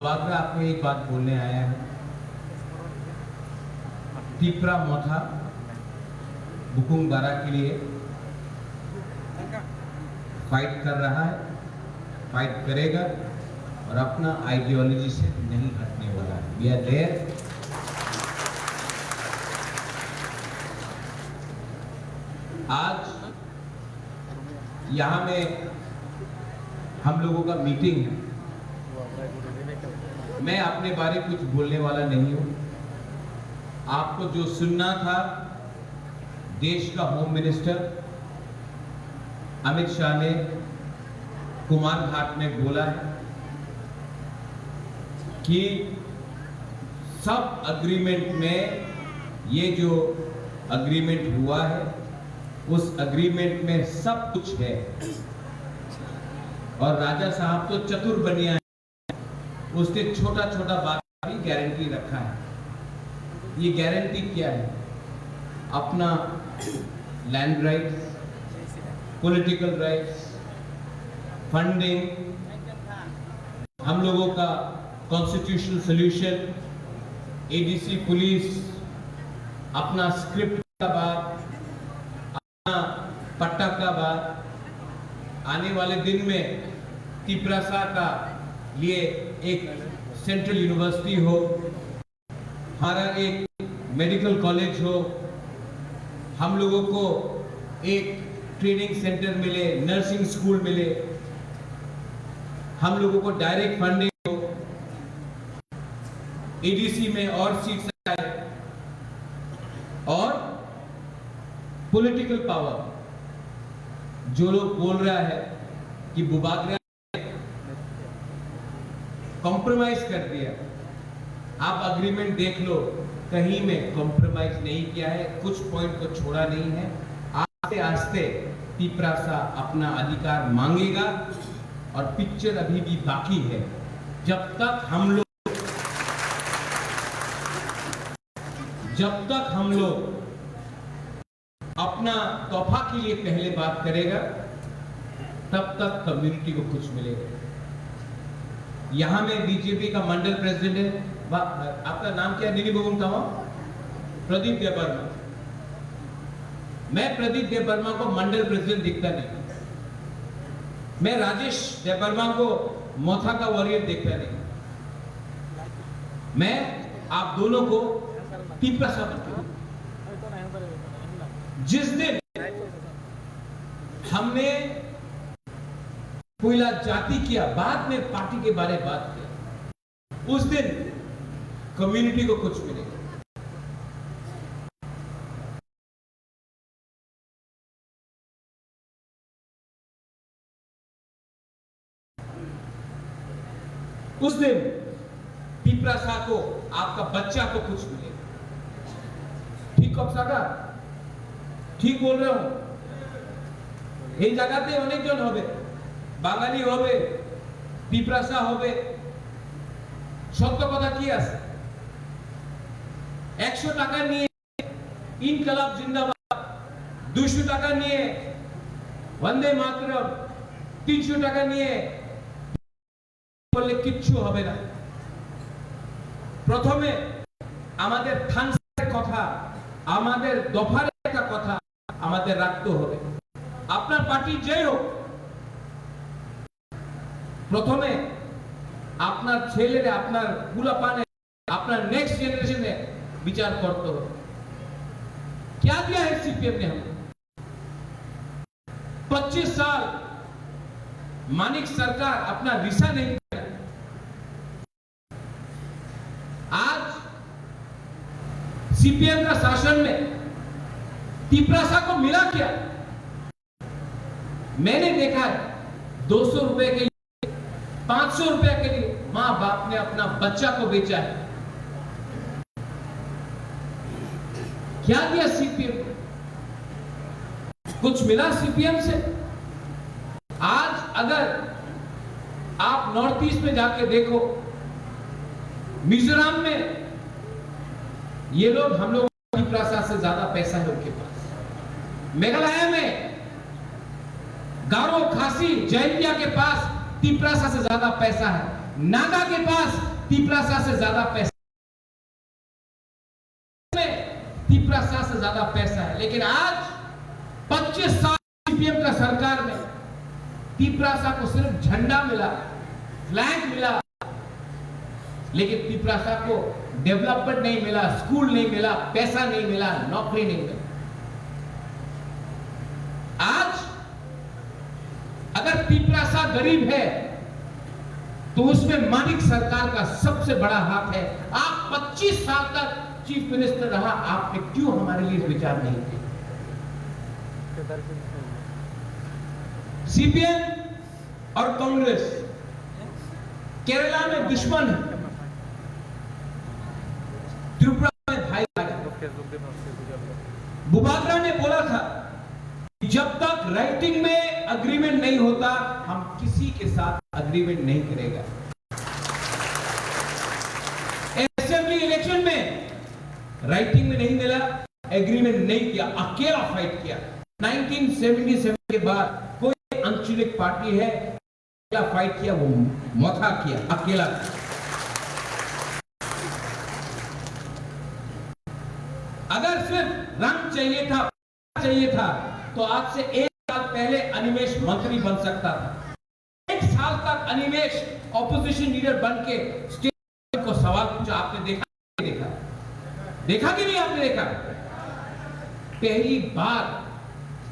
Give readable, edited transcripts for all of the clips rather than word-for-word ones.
वागरा आपको एक बात बोलने आया है। टिपरा मोथा बुकुंग बारा के लिए फाइट कर रहा है, फाइट करेगा और अपना आइडियोलॉजी से नहीं हटने वाला है। We are there. आज यहाँ में हम लोगों का मीटिंग है। मैं अपने बारे कुछ बोलने वाला नहीं हूं। आपको जो सुनना था, देश का होम मिनिस्टर अमित शाह ने कुमार घाट में बोला है कि सब अग्रीमेंट में ये जो अग्रीमेंट हुआ है उस अग्रीमेंट में सब कुछ है। और राजा साहब तो चतुर बनिया है, उसने छोटा छोटा बात भी गारंटी रखा है। ये गारंटी क्या है? अपना land rights, political rights, funding, हम लोगों का कॉन्स्टिट्यूशनल सॉल्यूशन, एडीसी पुलिस, अपना स्क्रिप्ट का बात, अपना पट्टा का बात, आने वाले दिन में तिपरासा का लिए एक सेंट्रल यूनिवर्सिटी हो, हमारा एक मेडिकल कॉलेज हो, हम लोगों को एक ट्रेनिंग सेंटर मिले, नर्सिंग स्कूल मिले, हम लोगों को डायरेक्ट फंडिंग हो, एडीसी में और सीट्स आए और पॉलिटिकल पावर। जो लोग बोल रहा है कि बुबागरा कॉम्प्रोमाइज कर दिया, आप अग्रीमेंट देख लो, कहीं में कॉम्प्रोमाइज नहीं किया है, कुछ पॉइंट को छोड़ा नहीं है। आस्ते आस्ते तिपरासा अपना अधिकार मांगेगा और पिक्चर अभी भी बाकी है। जब तक हम लोग अपना तोहफा के लिए पहले बात करेगा, तब तक कम्युनिटी को कुछ मिलेगा। यहां में बीजेपी का मंडल प्रेसिडेंट है, आपका नाम क्या? दिल्ली बगुन का प्रदीप देवर्मा। मैं प्रदीप देवर्मा को मंडल प्रेसिडेंट दिखता नहीं, मैं राजेश देवर्मा को मोथा का वॉरियर दिखता नहीं। मैं आप दोनों को तिपरासा बनता हूं। जिस दिन हमने कोयला जाति किया, बाद में पार्टी के बारे में बात किया, उस दिन कम्युनिटी को कुछ मिलेगा। उस दिन तिपरासा को, आपका बच्चा को कुछ मिलेगा। ठीक कब सागा? ठीक बोल रहे हो? এই জায়গাতে অনেকজন হবে, বাঙালি হবে, তিপরাসা হবে। সত্য কথা কি আছে? 100 টাকা নিয়ে ইনকলাব জিন্দাবাদ, 200 টাকা নিয়ে বন্দে মাতরম, 300 টাকা নিয়ে বললে কিচ্ছু হবে না। প্রথমে আমাদের থানসের কথা, আমাদের দফার একটা কথা আমাদের রাখতে হবে। আপনার পার্টি যেই হোক, প্রথমে আপনার ছেলেরা, আপনার পুলাপানে, আপনার नेक्स्ट जनरेशन ने विचार करते हो। क्या दिया है सीपीएम ने हमें? 25 साल मानिक सरकार अपना रिसा नहीं किया। आज सीपीएम का शासन में तिपरासा को मिला क्या? मैंने देखा है 200 रुपए के लिए, 500 रुपए के लिए मां बाप ने अपना बच्चा को बेचा है। क्या दिया सीपीएम? कुछ मिला सीपीएम से? आज अगर आप नॉर्थ ईस्ट में जाके देखो, मिजोरम में ये लोग, हम लोग तिपरासा से ज्यादा पैसा है उनके पास। मेघालय में गारो, खासी, जैंतिया के पास तिपरासा से ज्यादा पैसा है। नागा के पास तिपरासा से ज्यादा पैसा तिपरासा से ज्यादा पैसा है, लेकिन आज 25 साल सीपीएम का सरकार में तिपरासा को सिर्फ झंडा मिला, फ्लैग मिला, लेकिन तिपरासा को डेवलपमेंट नहीं मिला, स्कूल नहीं मिला, पैसा नहीं मिला, नौकरी नहीं मिला। आज अगर तिपरासा गरीब है तो उसमें मानिक सरकार का सबसे बड़ा हाथ है। आप 25 साल तक चीफ मिनिस्टर रहा, आपने क्यों हमारे लिए विचार नहीं किया? सीपीएम और कांग्रेस केरला में दुश्मन है, त्रिपुरा में भाई है। बुबागरा ने बोला था जब तक राइटिंग में अग्रीमेंट नहीं होता हम किसी के साथ अग्रीमेंट नहीं करेगा। असेंबली इलेक्शन में राइटिंग में नहीं मिला, एग्रीमेंट नहीं किया, अकेला फाइट किया। 1977 के बाद कोई आंचलिक पार्टी है अकेला फाइट किया, वो मथा किया, अकेला किया। अगर सिर्फ रंग चाहिए था तो आज से 1 साल पहले अनिमेष मंत्री बन सकता था। 1 साल तक अनिमेष ऑपोजिशन लीडर बन के स्टेट को सवाल पूछा, आपने देखा कि नहीं? आपने देखा? पहली बार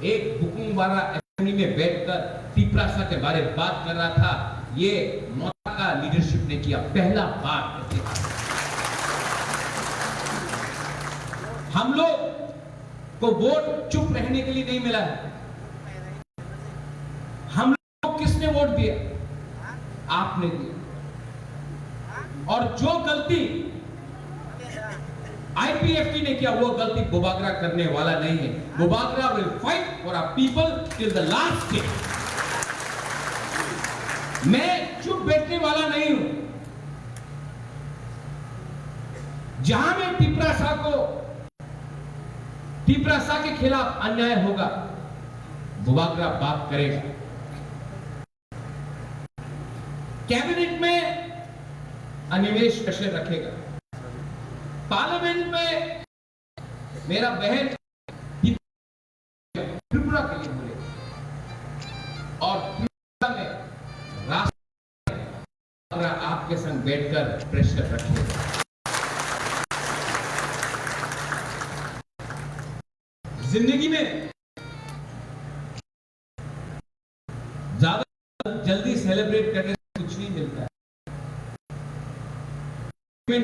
एक बुकुंगवारा असेंबली में बैठकर तिपरासा के बारे में बात कर रहा था, ये मोटा का लीडरशिप ने किया, पहला बार। हम लोग को वोट चुप रहने के लिए नहीं मिला है। हम लोग को किसने वोट दिया? आपने दिया। और जो गलती आईपीएफटी ने किया वो गलती बुबागरा करने वाला नहीं है। Bubagra will fight for our people till the last day. मैं चुप बैठने वाला नहीं हूं। जहां में तिपरासा के खिलाफ अन्याय होगा, बुबागरा बात करेगा। कैबिनेट में अनिमेष प्रेशर रखेगा, पार्लियामेंट में मेरा बहन त्रिपुरा के लिए बोलेगा, और त्रिपुरा में राष्ट्र आपके संग बैठकर प्रेशर रखेगा। जिंदगी में ज्यादा जल्दी सेलिब्रेट करने से कुछ नहीं मिलता है।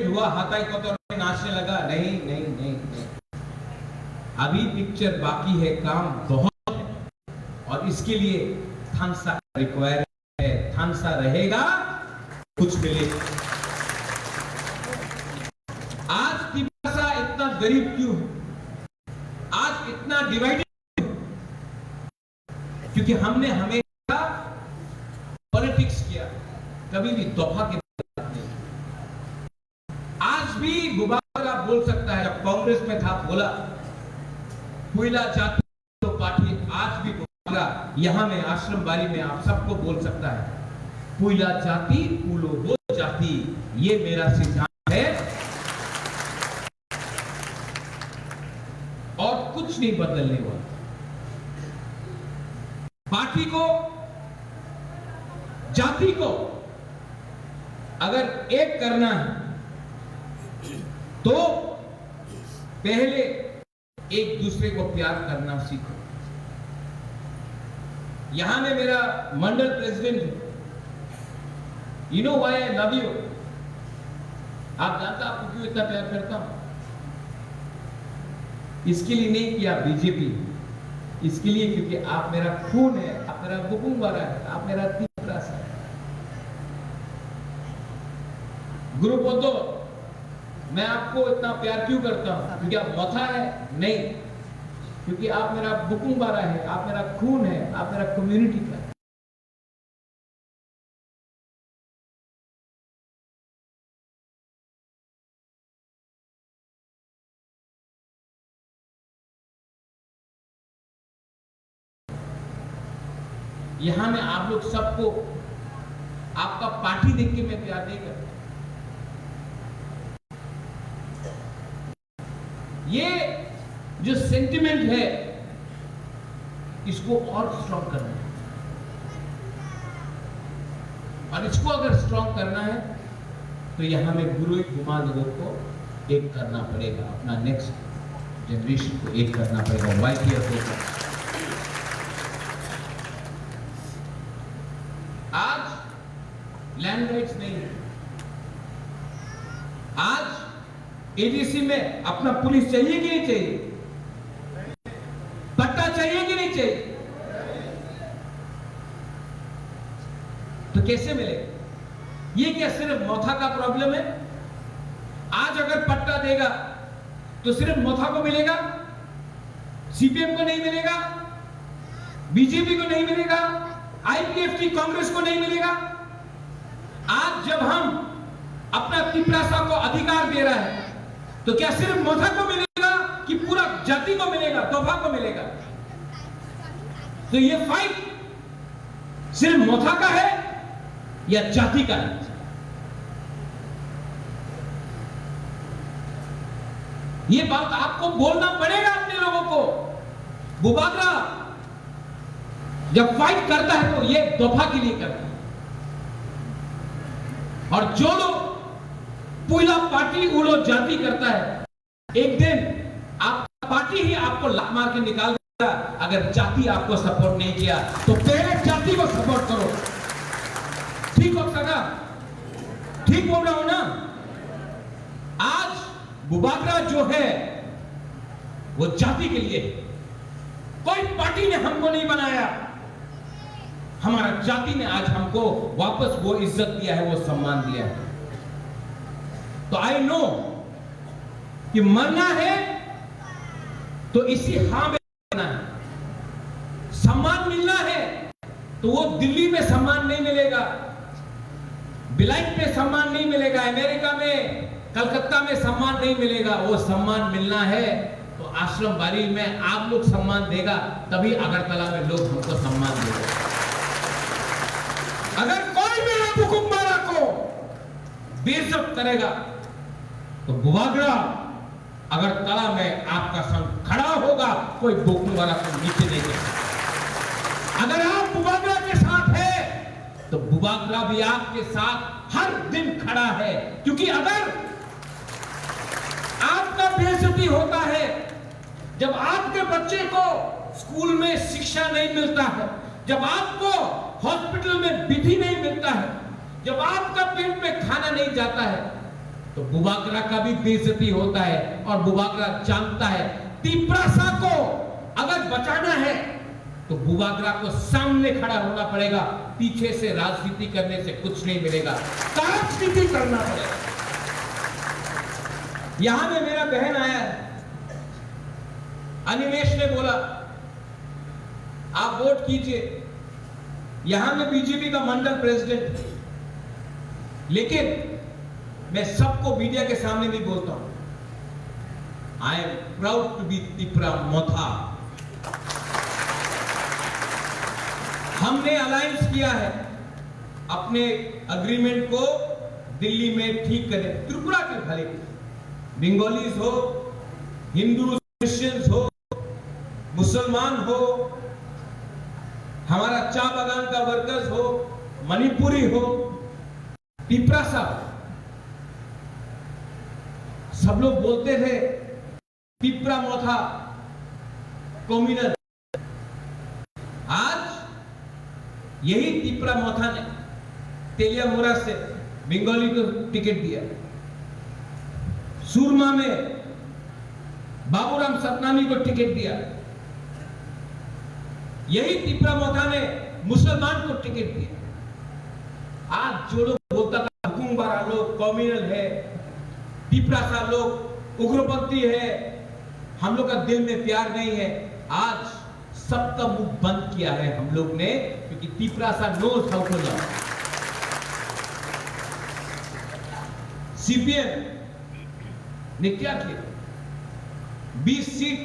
हुआ हाथाई को तो नाचने लगा, नहीं। अभी पिक्चर बाकी है, काम बहुत है, और इसके लिए थानसा रिक्वायर है। थानसा रहेगा, कुछ मिलेगा। आज तिपरासा इतना गरीब क्यों है? आज इतना डिवाइडेड? क्योंकि हमने हमेशा पॉलिटिक्स किया, कभी भी तोहफा के बात नहीं। आज भी बुबागरा बोल सकता है, जब कांग्रेस में था बोला पुइला जाति तो पार्टी, आज भी बुबागरा यहां में आश्रम बारी में आप सबको बोल सकता है, पुइला जाति पुलो वो जाति, ये मेरा सिद्धांत है और कुछ नहीं बदलने वाला। पार्टी को, जाति को अगर एक करना है तो पहले एक दूसरे को प्यार करना सीखो। यहां में मेरा मंडल प्रेसिडेंट है, you know why I love you. आप जानते आपको क्यों इतना प्यार करता हूं? इसके लिए नहीं कि आप बीजेपी, इसके लिए क्योंकि आप मेरा खून है, आप मेरा बुकुंगवारा है, आप मेरा तिपरासा है। गुरु बोधो, मैं आपको इतना प्यार क्यों करता हूं? क्योंकि आप मथा है? नहीं, क्योंकि आप मेरा बुकुंगवारा है, आप मेरा खून है, आप मेरा कम्युनिटी का है। यहां में आप लोग सबको, आपका पार्टी देख के मैं प्यार नहीं करता, ये जो सेंटिमेंट है इसको और स्ट्रॉन्ग करना है, और इसको अगर स्ट्रॉन्ग करना है तो यहां में गुरु गुमा लोगों को एक करना पड़ेगा, अपना नेक्स्ट जनरेशन को एक करना पड़ेगा। YPF होगा। आज लैंड राइट्स नहीं है, आज एडीसी में अपना पुलिस चाहिए कि नहीं चाहिए, पट्टा चाहिए कि नहीं चाहिए, तो कैसे मिलेगा? ये क्या सिर्फ मोथा का प्रॉब्लम है? आज अगर पट्टा देगा तो सिर्फ मोथा को मिलेगा, सीपीएम को नहीं मिलेगा, बीजेपी को नहीं मिलेगा, आईपीएफ की कांग्रेस को नहीं मिलेगा। आज जब हम अपना तिपरासा को अधिकार दे रहा है तो क्या सिर्फ मोथा को मिलेगा कि पूरा जाति को मिलेगा, तोहफा को मिलेगा? तो ये फाइट सिर्फ मोथा का है या जाति का है? ये बात आपको बोलना पड़ेगा अपने लोगों को। बुबागरा जब फाइट करता है तो ये तोहफा के लिए करता है, और जो लोग पूरा पार्टी वो लोग जाति करता है, एक दिन आप पार्टी ही आपको लात मार के निकाल देगा। अगर जाति आपको सपोर्ट नहीं किया तो पहले जाति को सपोर्ट करो। ठीक हो सका? ठीक बोल रहा हूं ना? आज बुबागरा जो है वो जाति के लिए, कोई पार्टी ने हमको नहीं बनाया, हमारा जाति ने आज हमको वापस वो इज्जत दिया है, वो सम्मान दिया है। तो आई नो कि मरना है तो इसी हां में मरना है, सम्मान मिलना है तो वो दिल्ली में सम्मान नहीं मिलेगा, बिलाइट में सम्मान नहीं मिलेगा, अमेरिका में, कलकत्ता में सम्मान नहीं मिलेगा। वो सम्मान मिलना है तो आश्रम बाड़ी में आप लोग सम्मान देगा, तभी अगरतला में लोग हमको सम्मान देगा। अगर कोई मेरा बुकुम्बारा को बेइज्जत करेगा तो बुबागरा अगरतला में आपका संग खड़ा होगा, कोई बुकुम्बारा को नीचे नहीं देगा। अगर आप बुबागरा के साथ है तो बुबागरा भी आपके साथ हर दिन खड़ा है, क्योंकि अगर आपका बेइज्जती होता है, जब आपके बच्चे को स्कूल में शिक्षा नहीं मिलता है, जब आपको हॉस्पिटल में विधि नहीं मिलता है, जब आपका पेट में खाना नहीं जाता है, तो बुबागरा का भी बेइज्जती होता है। और बुबागरा जानता है तिपरासा को अगर बचाना है तो बुबागरा को सामने खड़ा होना पड़ेगा, पीछे से राजनीति करने से कुछ नहीं मिलेगा, राजनीति करना पड़ेगा। यहां में मेरा बहन आया है, अनिमेश ने बोला आप वोट कीजिए, यहां में बीजेपी का मंडल प्रेसिडेंट, लेकिन मैं सबको मीडिया के सामने भी बोलता हूं, I am proud to be Tipra Motha. हमने अलायंस किया है, अपने अग्रीमेंट को दिल्ली में ठीक करें, त्रिपुरा के भले, बंगालीज हो, हिंदू, क्रिश्चियंस हो, मुसलमान हो, हमारा चाय बागान का वर्कर्स हो, मणिपुरी हो, तिपरासा, सब लोग बोलते थे तिपरा मोथा कम्युनल। आज यही तिपरा मोथा ने तेलिया मोरा से बंगाली को टिकट दिया, सूरमा में बाबूराम सतनामी को टिकट दिया, यही तिपरा मोथा ने मुसलमान को टिकट दिया। आज जो लोग बोलता था हुकुमबारा लोग कम्युनल है, तिपरासा लोग उग्रपंथी है, हम लोग का दिल में प्यार नहीं है, आज सबका मुंह बंद किया है हम लोग ने, क्योंकि Tiprasa knows how to love. CPM ने क्या किया? 20 सीट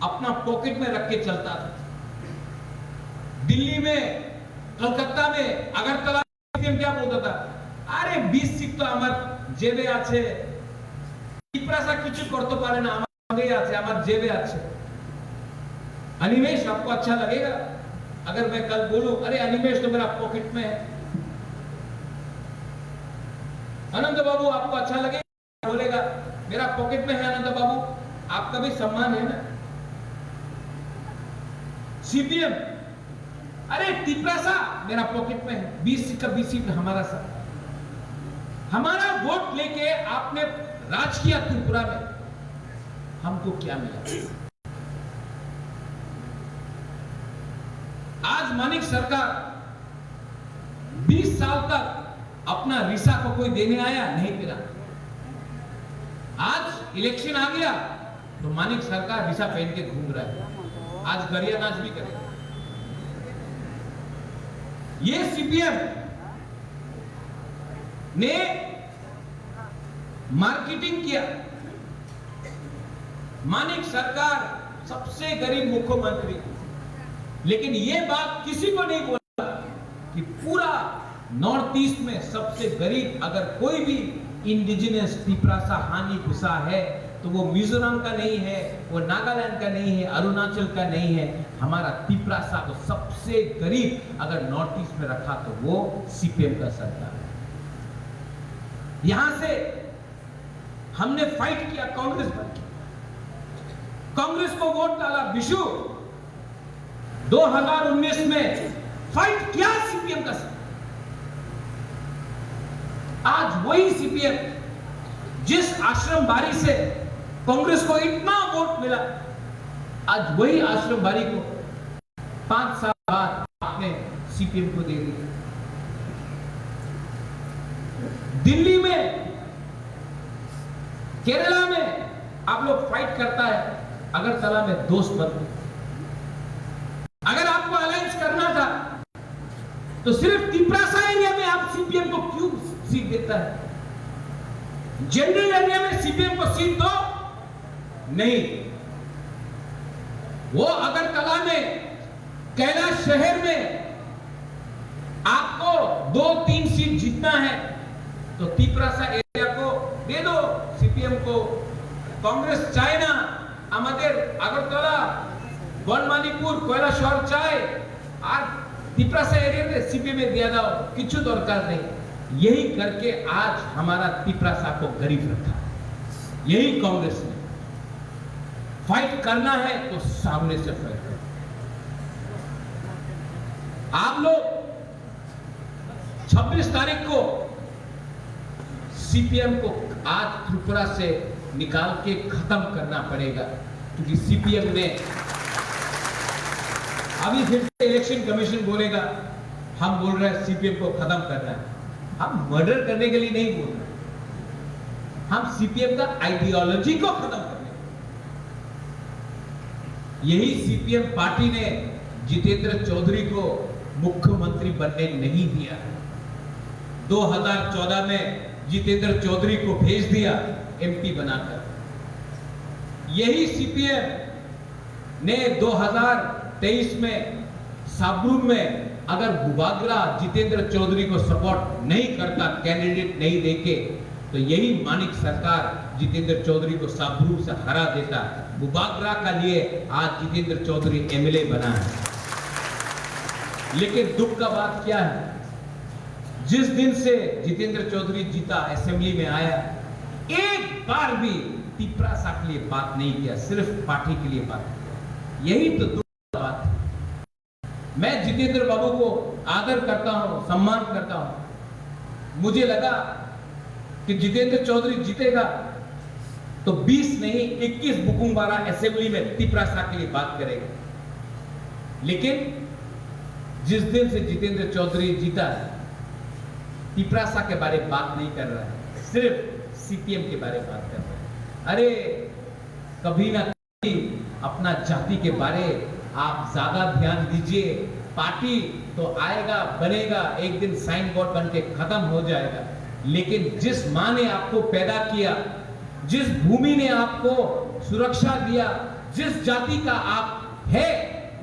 अपना पॉकेट में रख के चलता था। दिल्ली में, कलकत्ता में, अगरतला में क्या बोलता था? अरे 20 सीट तो हमार जेबे आछे, तिपरासा किछु करते पारे ना। जेबे अच्छे अनिमेश आपको अच्छा लगेगा अगर मैं कल बोलूं अरे अनिमेश तो मेरा पॉकेट में है। अनंत बाबू आपको अच्छा लगेगा, बोलेगा मेरा पॉकेट में है अनंत बाबू, आपका भी सम्मान है ना। सीपीएम अरे तिपरासा मेरा पॉकेट में है, 20 का 20 सीट हमारा सर, हमारा वोट लेके आपने राज किया त्रिपुरा में, हमको क्या मिला? आज मानिक सरकार 20 साल तक अपना रिसा को कोई देने आया नहीं मिला। आज इलेक्शन आ गया तो मानिक सरकार रिसा पहन के घूम रहा है, आज गरिया नाच भी करेगा। ये सीपीएम ने मार्केटिंग किया, मानिक सरकार सबसे गरीब मुख्यमंत्री, लेकिन ये बात किसी को नहीं बोला कि पूरा नॉर्थ ईस्ट में सबसे गरीब अगर कोई भी इंडिजिनस तिपरासा हानि घुसा है तो वो मिजोरम का नहीं है, वो नागालैंड का नहीं है, अरुणाचल का नहीं है, हमारा तिपरासा को सबसे गरीब अगर नॉर्थ ईस्ट में रखा तो वो सीपीएम का सरकार है। यहां से हमने फाइट किया कांग्रेस पर, कांग्रेस को वोट डाला, विशु 2019 में फाइट किया सीपीएम का साथ। आज वही सीपीएम जिस आश्रम बारी से कांग्रेस को इतना वोट मिला, आज वही आश्रम बारी को 5 साल बाद आपने सीपीएम को दे दिया। दिल्ली में, केरला में आप लोग फाइट करता है अगरतला में दोस्त बनते। अगर आपको अलायंस करना था तो सिर्फ तिपरासा एरिया में आप सीपीएम को क्यों सीट देता है? जनरल एरिया में सीपीएम को सीट दो, नहीं। वो अगरतला में, कैलाश शहर में आपको 2-3 सीट जीतना है तो तिपरासा एरिया को दे दो सीपीएम को। कांग्रेस चाहे ना আমাদের আগরতলা, বনমালীপুর, কৈলাসহর চায় আর तिपरासा एरिया में सीपीएम में दिया जाओ, किच्छु दरकार नहीं। यही करके आज हमारा तिपरासा को गरीब रखा, यही कांग्रेस ने। फाइट करना है तो सामने से फाइट करो। आप लोग 26 तारीख को सीपीएम को आज त्रिपुरा से निकाल के खत्म करना पड़ेगा, क्योंकि सीपीएम ने अभी फिर से इलेक्शन कमीशन बोलेगा हम बोल रहे हैं सीपीएम को खत्म करना है। हम मर्डर करने के लिए नहीं बोल रहे, हम सीपीएम का आइडियोलॉजी को खत्म करने। यही सीपीएम पार्टी ने जितेंद्र चौधरी को मुख्यमंत्री बनने नहीं दिया। 2014 में जितेंद्र चौधरी को भेज दिया एमपी बनाकर। यही सीपीएम ने 2023 में साबरूम में अगर बुबागरा जितेंद्र चौधरी को सपोर्ट नहीं करता, कैंडिडेट नहीं देके, तो यही मानिक सरकार जितेंद्र चौधरी को साबरूम से हरा देता। बुबागरा का लिए आज जितेंद्र चौधरी एमएलए बना है। लेकिन दुख का बात क्या है, जिस दिन से जितेंद्र चौधरी जीता, असेंबली में आया, एक बार भी तिपरासा के लिए बात नहीं किया, सिर्फ पार्टी के लिए बात किया। यही तो दुख की बात है। मैं जितेंद्र बाबू को आदर करता हूं, सम्मान करता हूं। मुझे लगा कि जितेंद्र चौधरी जीतेगा तो 20 नहीं 21 बुकुंबारा असेंबली में तिपरासा के लिए बात करेगा। लेकिन जिस दिन से जितेंद्र चौधरी जीता, तिपरासा के बारे में बात नहीं कर रहा है, सिर्फ सीपीएम के बारे में बात कर रहे हैं। अरे कभी ना कभी अपना जाति के बारे आप ज्यादा ध्यान दीजिए। पार्टी तो आएगा, बनेगा, एक दिन साइन बोर्ड बन के खत्म हो जाएगा, लेकिन जिस माँ ने आपको पैदा किया, जिस भूमि ने आपको सुरक्षा दिया, जिस जाति का आप है,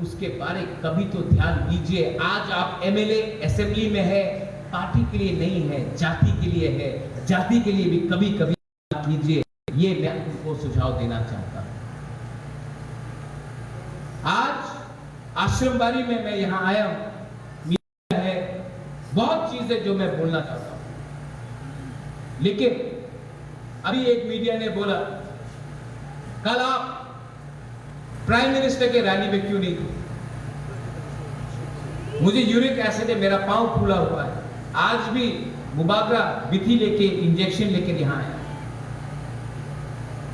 उसके बारे कभी तो ध्यान दीजिए। आज आप एमएलए असेंबली में है, पार्टी के लिए नहीं है, जाति के लिए है। जाति के लिए भी कभी कभी कीजिए, ये मैं आपको सुझाव देना चाहता हूं। आश्रमबाड़ी में मैं यहां आया हूं, मीडिया है, बहुत चीजें जो मैं बोलना चाहता हूं, लेकिन अभी एक मीडिया ने बोला कल आप प्राइम मिनिस्टर के रैली में क्यों नहीं थे? मुझे यूरिक एसिड है, मेरा पांव फूला हुआ है, आज भी बुबागरा बिथी लेके इंजेक्शन लेके यहां आया।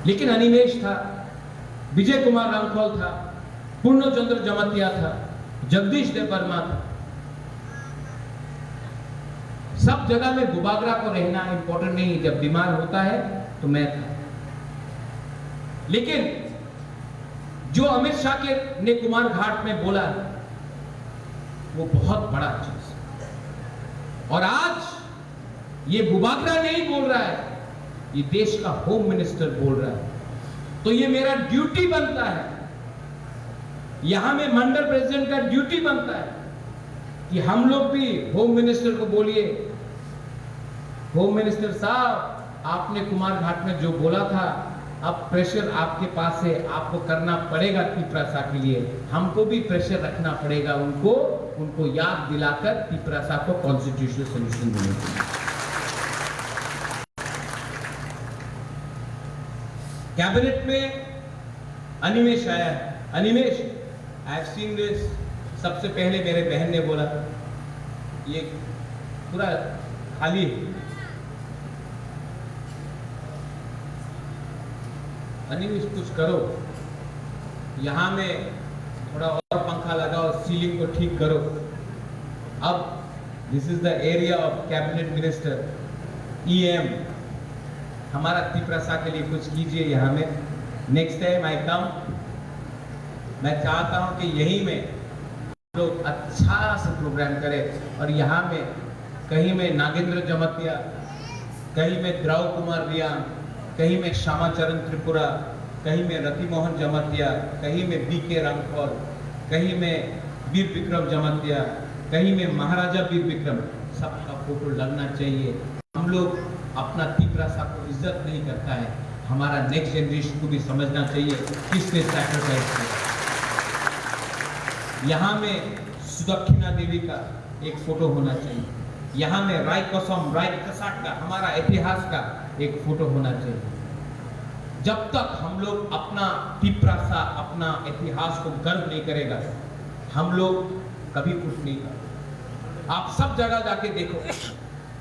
लेकिन अनिमेश था, विजय कुमार रामखोल था, पूर्णचंद्र जमतिया था, जगदीश देव वर्मा था, सब जगह में बुबागरा को रहना इंपॉर्टेंट नहीं, जब बीमार होता है तो मैं था। लेकिन जो अमित शाह ने कुमार घाट में बोला वो बहुत बड़ा चीज है। और आज ये बुबागरा नहीं बोल रहा है, ये देश का होम मिनिस्टर बोल रहा है, तो ये मेरा ड्यूटी बनता है, यहां में मंडल प्रेसिडेंट का ड्यूटी बनता है कि हम लोग भी होम मिनिस्टर को बोलिए, होम मिनिस्टर साहब आपने कुमार घाट में जो बोला था, अब प्रेशर आपके पास है, आपको करना पड़ेगा तिपरासा के लिए, हमको भी प्रेशर रखना पड़ेगा, उनको याद दिलाकर तिपरासा को कॉन्स्टिट्यूशनल सोल्यूशन देने के लिए। कैबिनेट में अनिमेश आया है। Animesh, I have seen this, सबसे पहले मेरे बहन ने बोला ये पूरा खाली है। अनिमेश कुछ करो, यहां में थोड़ा और पंखा लगाओ, सीलिंग को ठीक करो। अब this is the area of cabinet minister, EM, हमारा तिपरासा के लिए कुछ कीजिए यहां में। नेक्स्ट टाइम आई कम, मैं चाहता हूं कि यहीं में लोग अच्छा से प्रोग्राम करें, और यहाँ में कहीं में नागेंद्र जमतिया, कहीं में द्रव कुमार रियान, कहीं में श्यामाचरण त्रिपुरा, कहीं में रति मोहन जमतिया, कहीं में बीके रामखोल, कहीं में वीर विक्रम जमतिया, कहीं में महाराजा वीर विक्रम, सबका फोटो लगना चाहिए। हम लोग अपना तिपरासा को इज्जत नहीं करता है, हमारा नेक्स्ट जनरेशन को भी समझना चाहिए किसने सैक्रिफाइस किया। यहाँ में सुदक्षिणा देवी का एक फोटो होना चाहिए, यहाँ में राय कसम, राय कसाक का, हमारा इतिहास का एक फोटो होना चाहिए। जब तक हम लोग अपना तिपरासा, अपना इतिहास को गर्व नहीं करेगा, हम लोग कभी कुछ नहीं करेंगे। आप सब जगह जाके देखो,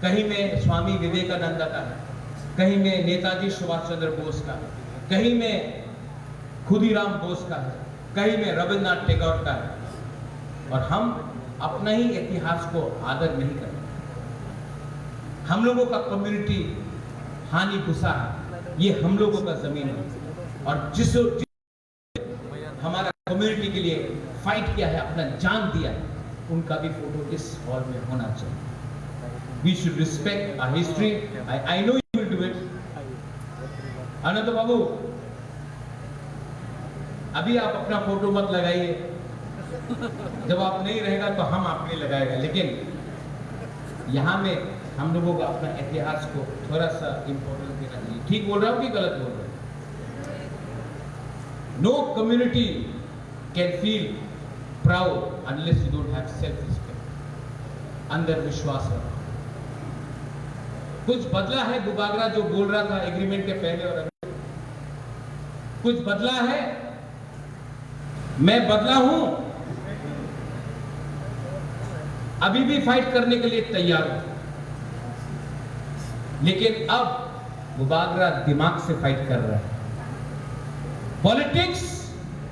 कहीं में स्वामी विवेकानंद का है, कहीं में नेताजी सुभाष चंद्र बोस का, कहीं में खुदीराम बोस का है, कहीं में रविन्द्रनाथ टैगोर का है, और हम अपना ही इतिहास को आदर नहीं करते। हम लोगों का कम्युनिटी हानि गुस्सा है, ये हम लोगों का जमीन है, और जिस हमारा कम्युनिटी के लिए फाइट किया है, अपना जान दिया है, उनका भी फोटो इस हॉल में होना चाहिए। We should respect our history. I know you will do it. अनंत बाबू, अभी आप अपना फोटो मत लगाइए, जब आप नहीं रहेगा तो हम आपके लिए लगाएगा, लेकिन यहाँ में हम लोगों को अपना इतिहास को थोड़ा सा इंपॉर्टेंस देना चाहिए। ठीक बोल रहा हूँ कि गलत बोल रहा हूँ? No community can feel proud unless you don't have self-respect. अंदर विश्वास रखो। कुछ बदला है बुबागरा जो बोल रहा था एग्रीमेंट के पहले और अभी, कुछ बदला है, मैं बदला हूं, अभी भी फाइट करने के लिए तैयार हूं, लेकिन अब बुबागरा दिमाग से फाइट कर रहा है। पॉलिटिक्स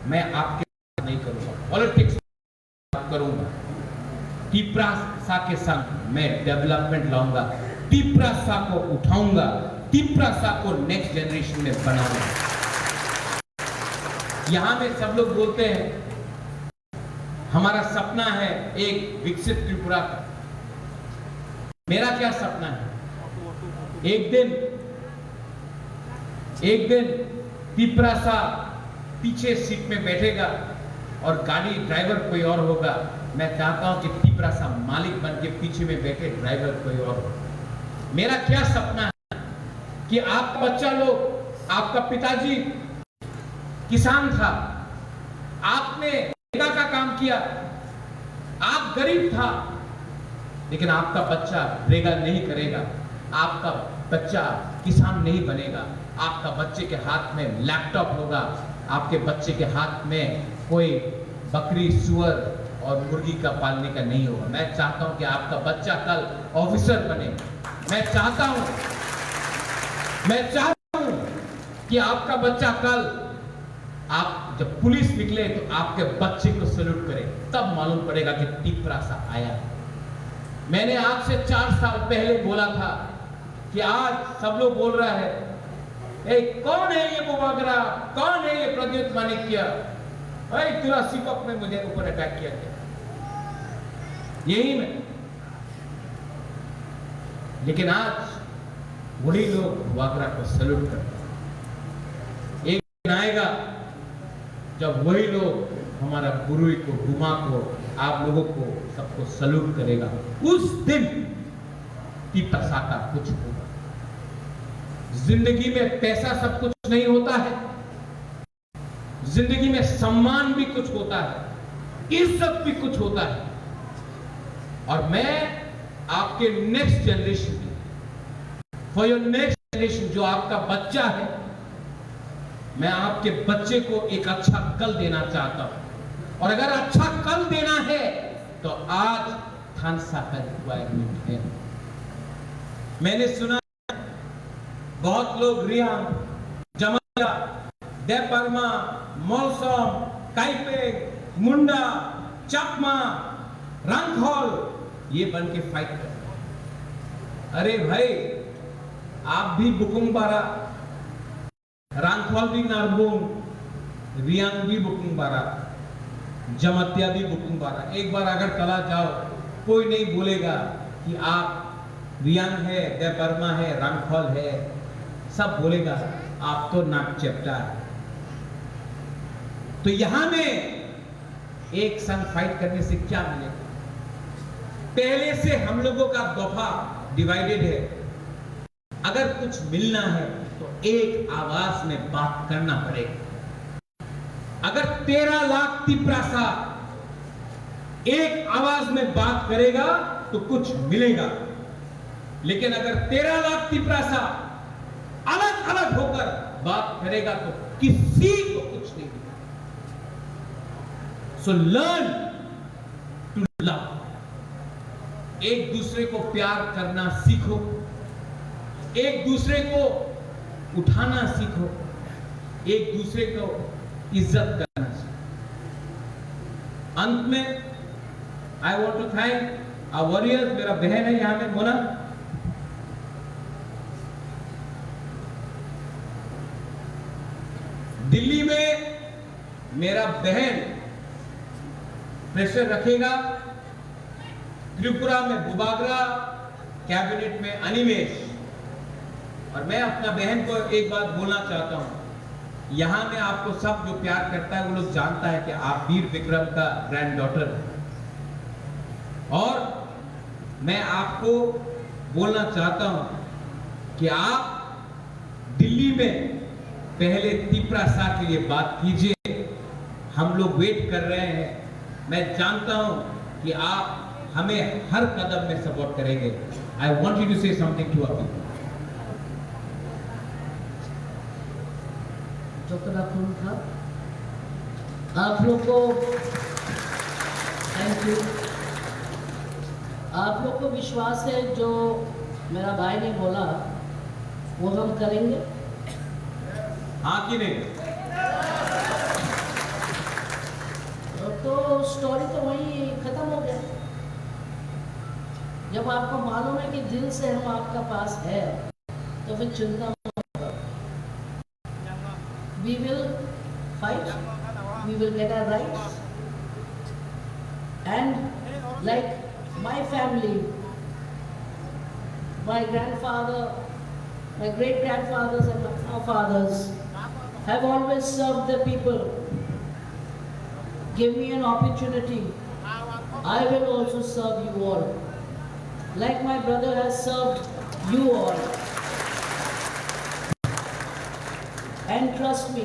मैं आपके साथ नहीं करूंगा, पॉलिटिक्स करूंगा, तिपरासा के संग मैं डेवलपमेंट लाऊंगा, तिपरासा को उठाऊंगा, तिपरासा को नेक्स्ट जनरेशन में बनाऊंगा। यहां में सब लोग बोलते हैं हमारा सपना है एक विकसित त्रिपुरा का। मेरा क्या सपना है? एक दिन तिपरासा पीछे सीट में बैठेगा और गाड़ी ड्राइवर कोई और होगा। मैं चाहता हूं कि तिपरासा मालिक बन के पीछे में बैठे ड्राइवर कोई और हो। मेरा क्या सपना है कि आपका बच्चा लोग, आपका पिताजी किसान था, आपने का काम किया। आप गरीब था, लेकिन आपका बच्चा ब्रेगा नहीं करेगा, आपका बच्चा किसान नहीं बनेगा, आपका बच्चे के हाथ में लैपटॉप होगा, आपके बच्चे के हाथ में कोई बकरी, सुअर और मुर्गी का पालने का नहीं होगा। मैं चाहता हूं कि आपका बच्चा कल ऑफिसर बने। मैं चाहता हूं कि आपका बच्चा कल, आप जब पुलिस निकले तो आपके बच्चे को सैल्यूट करे, तब मालूम पड़ेगा कि टिपरासा आया। मैंने आज से 4 साल पहले बोला था कि आज सब लोग बोल रहा है, कौन है ये बुबागरा, कौन है ये प्रद्युत माणिक्य, तुला सिपक में मुझे ऊपर अटैक किया गया, यही में। लेकिन आज वही लोग वागरा को सैल्यूट करते हैं। एक दिन आएगा जब वही लोग हमारा गुरु को, गुमा को, आप लोगों को, सबको सैल्यूट करेगा। उस दिन टिपरासा का कुछ होगा। जिंदगी में पैसा सब कुछ नहीं होता है, जिंदगी में सम्मान भी कुछ होता है, इज्जत भी कुछ होता है। और मैं आपके next generation, for your next generation, जो आपका बच्चा है, मैं आपके बच्चे को एक अच्छा कल देना चाहता हूं। और अगर अच्छा कल देना है तो आज थानसा का रिक्वायरमेंट है। मैंने सुना बहुत लोग रियांग, जमाया, देवबर्मा, मौसम, काइपेक, मुंडा, चकमा, रंगहॉल ये बन के फाइट करते हैं। अरे भाई, आप भी बुकुंग बारा, रांगहॉल भी नारबुंग, रियांग भी बुकुंग बारा, जमतिया भी बुकुंग बारा। एक बार अगर चला जाओ, कोई नहीं बोलेगा कि आप रियांग है, देवबर्मा है, रांगहॉल है, सब बोलेगा आप तो नाक चेप्टा है। तो यहां में एक संग फाइट करने से क्या मिलेगा? पहले से हम लोगों का दफा डिवाइडेड है। अगर कुछ मिलना है तो एक आवाज में बात करना पड़ेगा। अगर 13 लाख टिपरासा एक आवाज में बात करेगा तो कुछ मिलेगा। लेकिन अगर 13 लाख टिपरासा अलग अलग होकर बात करेगा तो किसी को कुछ नहीं मिलेगा। So learn to love. एक दूसरे को प्यार करना सीखो, एक दूसरे को उठाना सीखो, एक दूसरे को इज्जत करना सीखो। अंत में I want to thank our warriors. मेरा बहन है यहां में, मोना, दिल्ली में मेरा बहन प्रेशर रखेगा, त्रिपुरा में बुबागरा, कैबिनेट में अनिमेश। और मैं अपना बहन को एक बात बोलना चाहता हूं, यहां में आपको सब जो प्यार करता है वो लोग जानता है कि आप वीर विक्रम का ग्रैंड डॉटर है। और मैं आपको बोलना चाहता हूं कि आप दिल्ली में पहले टिपरासा के लिए बात कीजिए। हम लोग वेट कर रहे हैं। मैं जानता हूं कि आप हमें हर कदम में सपोर्ट करेंगे। I want you to say something to our people. था आप लोग को थैंक यू। आप लोग को विश्वास है जो मेरा भाई ने बोला वो हम करेंगे, हाँ कि नहीं? तो स्टोरी तो वही खत्म हो गया। जब आपको मालूम है कि दिल से हम आपका पास है तो फिर चिंता मत करो। We will fight, we will get our rights, and like my family, my grandfather, my great grandfathers and my forefathers have always served the people. Give me an opportunity, I will also serve you all, like my brother has served you all. And trust me,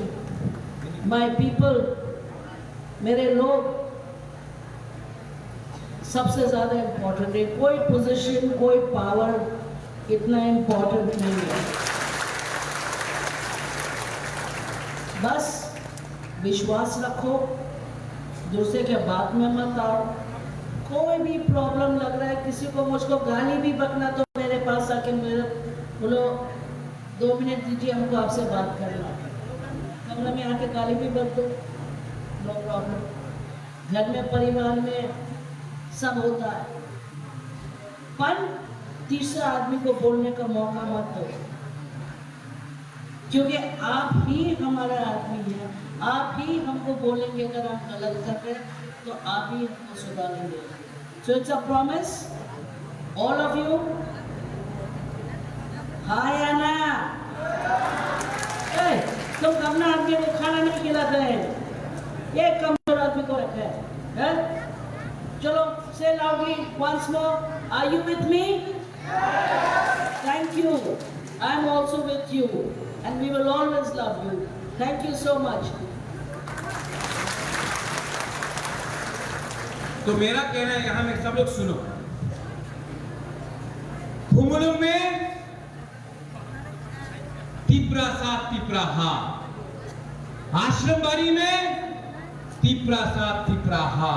my people मेरे लोग सबसे ज्यादा important है। कोई position, कोई power इतना important नहीं है। बस विश्वास रखो, दूसरे के बात में मत आओ। कोई भी प्रॉब्लम लग रहा है, किसी को मुझको गाली भी बकना तो मेरे पास आके मेरे बोलो 2 मिनट दीजिए, हमको आपसे बात करना। कमरे में आके गाली भी बक दो, नो प्रॉब्लम। घर में, परिवार में सब होता है, पर तीसरा आदमी को बोलने का मौका मत दो, क्योंकि आप ही हमारा आदमी है। आप ही हमको बोलेंगे अगर हम गलत कर रहे हैं, तो आप ही हमको सुधारेंगे। So it's a promise, all of you. हाँ या ना? तुम अपना आदमी को खाना नहीं खिलाते हैं, ये कमजोर आदमी को रखे है? चलो, say loudly once more. Are you with me? Thank you. I am also with you, and we will always love you. Thank you so much. तो मेरा कहना है यहां में सब लोग सुनो। घुमलू में तिपरा सा तिपरा हा, आश्रम बाड़ी में तिपरा सा तिपरा हा,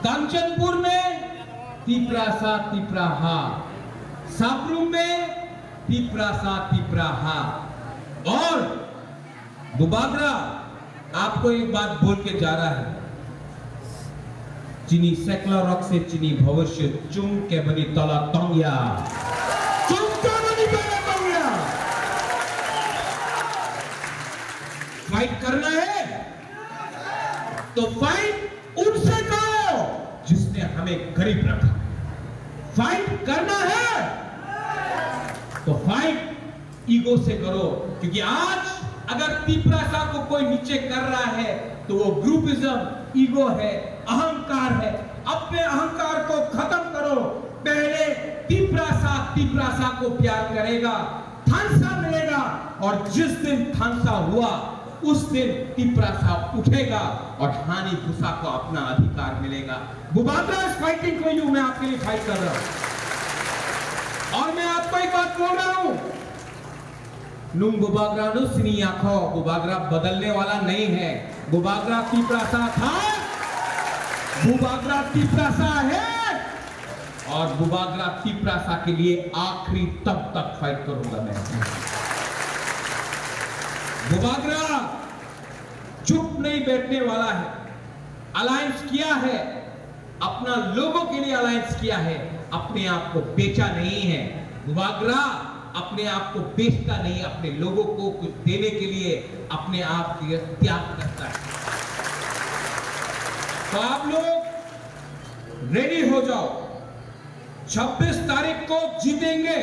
कांचनपुर में तिपरा सा तिपरा हा, साबरूम में तिपरा सा तिपरा हा, और बुबागरा आपको एक बात बोल के जा रहा है। चिनी सेकला रॉक से चिनी भविष्य चुम के बनी तला तंगिया, चुम के बनी तला तंगिया। फाइट करना है तो फाइट उनसे करो जिसने हमें गरीब रखा। फाइट करना है तो फाइट ईगो से करो, क्योंकि आज अगर तिपरासा को कोई नीचे कर रहा है तो वो ग्रुपिज्म, ईगो है, अहंकार है। अपने अहंकार को खत्म करो। पहले तिपरासा को प्यार करेगा, थानसा मिलेगा, और जिस दिन थानसा हुआ उस दिन तिपरासा उठेगा और हानि भूसा को अपना अधिकार मिलेगा। Bubagra is fighting for you. मैं आपके लिए फाइट कर रहा हूं, और मैं आपको एक बात बोल रहा हूं, नुम बुबागरा नु सिनी आखो। बुबागरा बदलने वाला नहीं है। बुबागरा तिपरासा था, बुबागरा तिपरासा है, और बुबागरा तिपरासा के लिए आखिरी तब तक फाइट करूंगा मैं। बुबागरा चुप नहीं बैठने वाला है। अलायंस किया है, अपना लोगों के लिए अलायंस किया है, अपने आप को बेचा नहीं है। बुबागरा अपने आप को बेचता नहीं, अपने लोगों को कुछ देने के लिए अपने आप का त्याग करता है। तो आप लोग रेडी हो जाओ, 26 तारीख को जीतेंगे।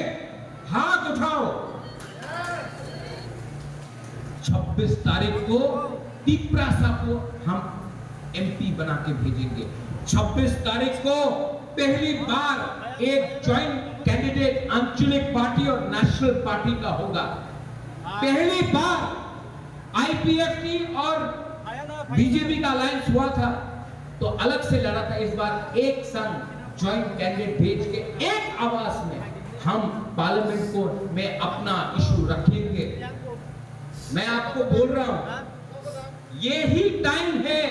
हाथ उठाओ। 26 तारीख को तिपरासा को हम एमपी बना के भेजेंगे। 26 तारीख को पहली बार एक ज्वाइंट कैंडिडेट आंचलिक पार्टी और नेशनल पार्टी का होगा। पहली बार आईपीएफटी और बीजेपी का अलायंस हुआ था तो अलग से लड़ा था। इस बार एक संग ज्वाइंट कैंडिडेट भेज के एक आवाज में हम पार्लियामेंट को में अपना इशू रखेंगे। मैं आपको बोल रहा हूं, ये ही टाइम है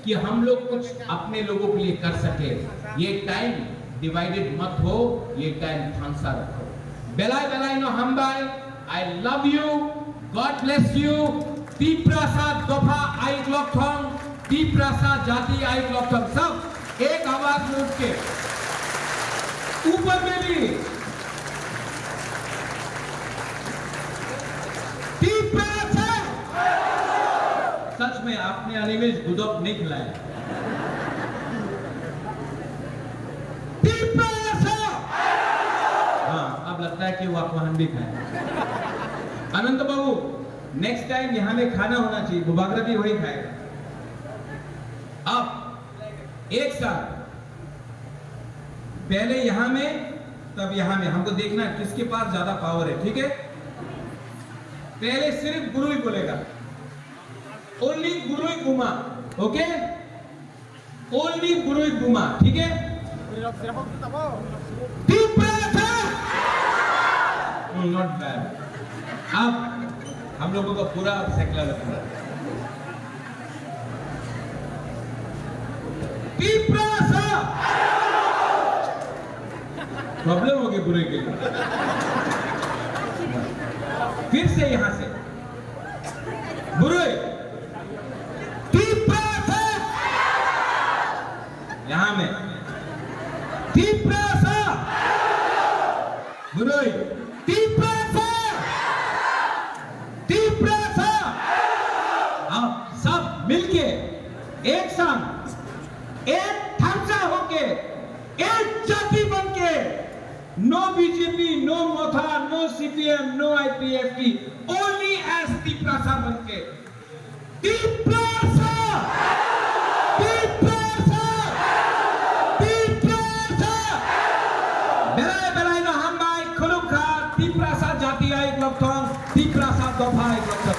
कि हम लोग कुछ अपने लोगों के लिए कर सके। ये टाइम डिवाइडेड मत हो, ये टाइम थांसा रखो। बेलाई बेलाई नो हम्बाई, I love you, God bless you. तिपरासा दोफा आई ग्लोकथोंग, तिपरासा जाति आई ग्लोकथोंग, सब एक आवाज में उठ के ऊपर में भी तिपरासा। सच में आपने अनिमेश गुदक नहीं खिलाया। हाँ, अब लगता है कि वो अपमान भी खाए। अनंत बाबू, नेक्स्ट टाइम यहां में खाना होना चाहिए, बुबागरा भी वही खाएगा। अब एक साथ पहले यहां में तब यहां में हमको देखना है किसके पास ज्यादा पावर है, ठीक है? पहले सिर्फ गुरु ही बोलेगा, ओनली गुरु ही उमा, ओके? ओनली बुरुई बुमा, ठीक है? तीव्रता, नॉट बैड। अब हम लोगों का पूरा सेकुलर लगता है। तीव्रता प्रॉब्लम हो गई बुरुई के लिए। फिर से यहां से बुरुई तीव्रता, यहां में तीव्रता, बुरुई तीव्रता, तीव्रता। अब सब मिलके एक संग, एक ढांचा होके, एक जाति बनके, no BJP, no Motha, no CPM, no IPFT, only as तीव्रता बनके, तीव्रता, तीव्रता, तीव्रता। बेलाय बेलाय ना हम बाय खुलुखा तीव्रता जाति आई ग्लब्थों, तीव्रता दफा आई ग्लब्थों।